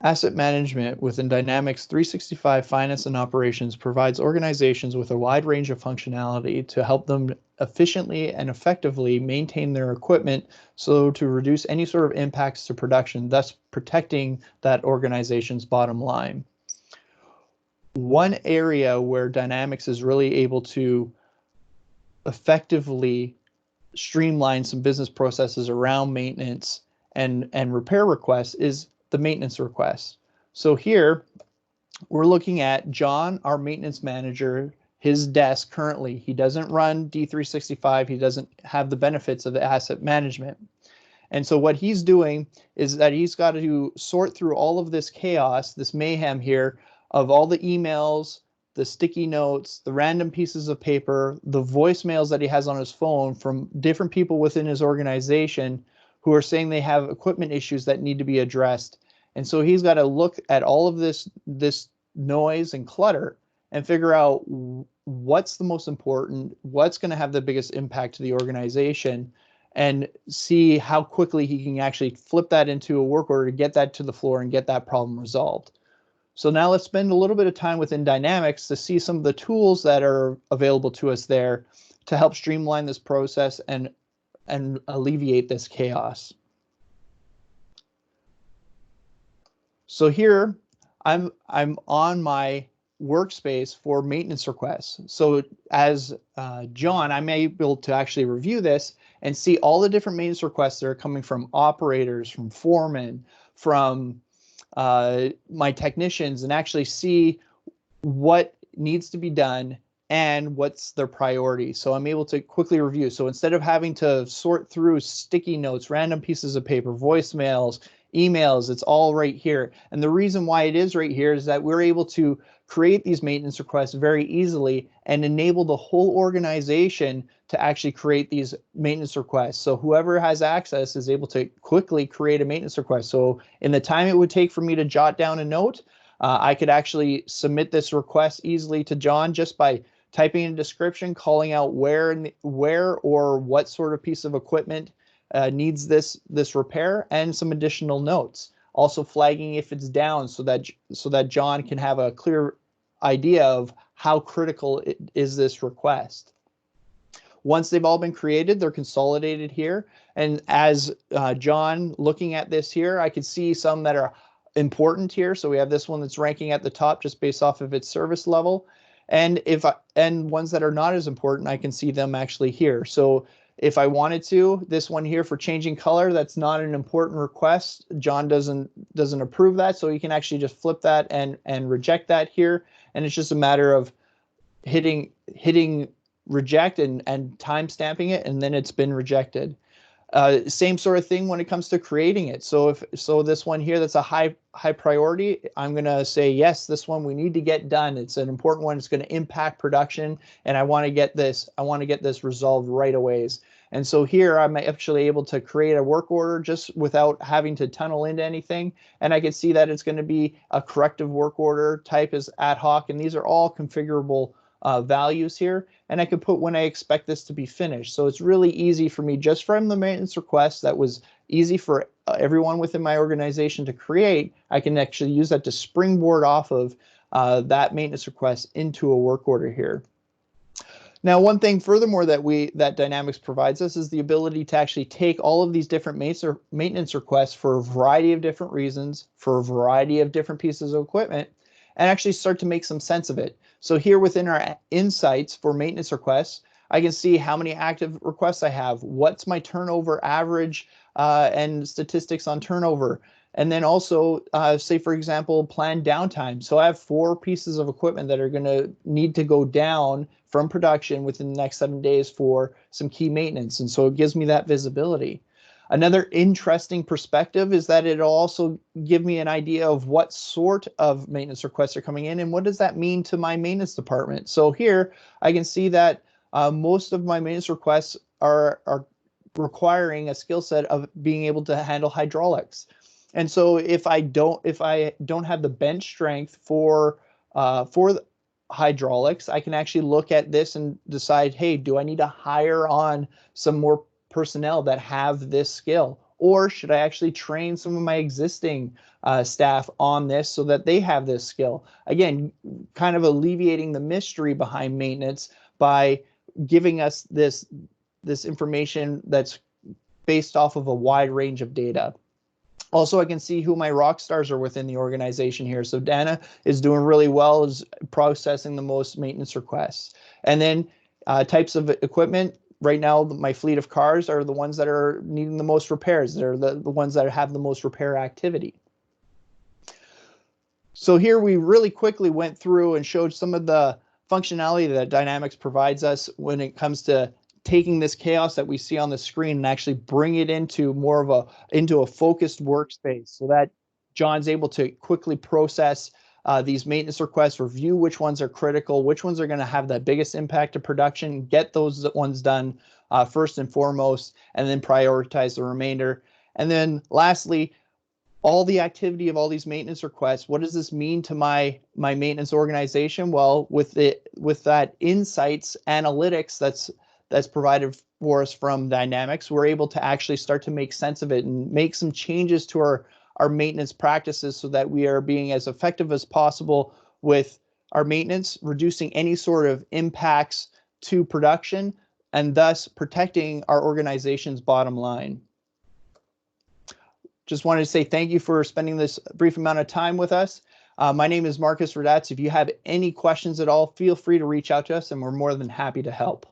Asset management within Dynamics 365 Finance and Operations provides organizations with a wide range of functionality to help them efficiently and effectively maintain their equipment so to reduce any sort of impacts to production, thus protecting that organization's bottom line. One area where Dynamics is really able to effectively streamline some business processes around maintenance and repair requests is the maintenance request. So here we're looking at John, our maintenance manager, his desk currently. He doesn't run D365. He doesn't have the benefits of the asset management. And so what he's doing is that he's got to sort through all of this chaos, this mayhem here of all the emails, the sticky notes, the random pieces of paper, the voicemails that he has on his phone from different people within his organization who are saying they have equipment issues that need to be addressed. And so he's got to look at all of this noise and clutter and figure out what's the most important, what's going to have the biggest impact to the organization, and see how quickly he can actually flip that into a work order to get that to the floor and get that problem resolved. So now let's spend a little bit of time within Dynamics to see some of the tools that are available to us there to help streamline this process and alleviate this chaos. So here I'm on my workspace for maintenance requests. So as John, I'm able to actually review this and see all the different maintenance requests that are coming from operators, from foremen, from my technicians, and actually see what needs to be done and what's their priority. So I'm able to quickly review. So instead of having to sort through sticky notes, random pieces of paper, voicemails, emails, it's all right here. And the reason why it is right here is that we're able to create these maintenance requests very easily and enable the whole organization to actually create these maintenance requests. So whoever has access is able to quickly create a maintenance request. So in the time it would take for me to jot down a note, I could actually submit this request easily to John just by typing in a description, calling out where or what sort of piece of equipment needs this repair, and some additional notes. Also flagging if it's down so that John can have a clear idea of how critical is this request. Once they've all been created, they're consolidated here. And as John looking at this here, I could see some that are important here. So we have this one that's ranking at the top just based off of its service level. And ones that are not as important, I can see them actually here. So if I wanted to, this one here for changing color, that's not an important request. John doesn't approve that, so you can actually just flip that and reject that here. And it's just a matter of hitting reject and time stamping it, and then it's been rejected. Same sort of thing when it comes to creating it. So this one here, that's a high priority, I'm going to say, yes, this one we need to get done. It's an important one. It's going to impact production, and I want to get this resolved right away. And so here I'm actually able to create a work order just without having to tunnel into anything. And I can see that it's going to be a corrective work order, type is ad hoc, and these are all configurable values here, and I could put when I expect this to be finished. So it's really easy for me just from the maintenance request that was easy for everyone within my organization to create. I can actually use that to springboard off of that maintenance request into a work order here. Now, one thing furthermore that Dynamics provides us is the ability to actually take all of these different maintenance requests for a variety of different reasons, for a variety of different pieces of equipment, and actually start to make some sense of it. So here within our insights for maintenance requests, I can see how many active requests I have, what's my turnover average, and statistics on turnover. And then also, say for example, planned downtime. So I have 4 pieces of equipment that are going to need to go down from production within the next 7 days for some key maintenance. And so it gives me that visibility. Another interesting perspective is that it'll also give me an idea of what sort of maintenance requests are coming in and what does that mean to my maintenance department. So here I can see that most of my maintenance requests are requiring a skill set of being able to handle hydraulics. And so if I don't have the bench strength for the hydraulics, I can actually look at this and decide, hey, do I need to hire on some more personnel that have this skill, Or should I actually train some of my existing staff on this so that they have this skill? Again, kind of alleviating the mystery behind maintenance by giving us this information that's based off of a wide range of data. Also, I can see who my rock stars are within the organization here. So Dana is doing really well, is processing the most maintenance requests. And then types of equipment. Right now, my fleet of cars are the ones that are needing the most repairs. They're the ones that have the most repair activity. So here we really quickly went through and showed some of the functionality that Dynamics provides us when it comes to taking this chaos that we see on the screen and actually bring it into more of a focused workspace so that John's able to quickly process these maintenance requests, review which ones are critical, which ones are going to have the biggest impact to production, get those ones done first and foremost, and then prioritize the remainder. And then lastly, all the activity of all these maintenance requests, what does this mean to my maintenance organization? Well, with that insights analytics that's provided for us from Dynamics, we're able to actually start to make sense of it and make some changes to our maintenance practices so that we are being as effective as possible with our maintenance, reducing any sort of impacts to production, and thus protecting our organization's bottom line. Just wanted to say thank you for spending this brief amount of time with us. My name is Marcus Radatz. If you have any questions at all, feel free to reach out to us and we're more than happy to help.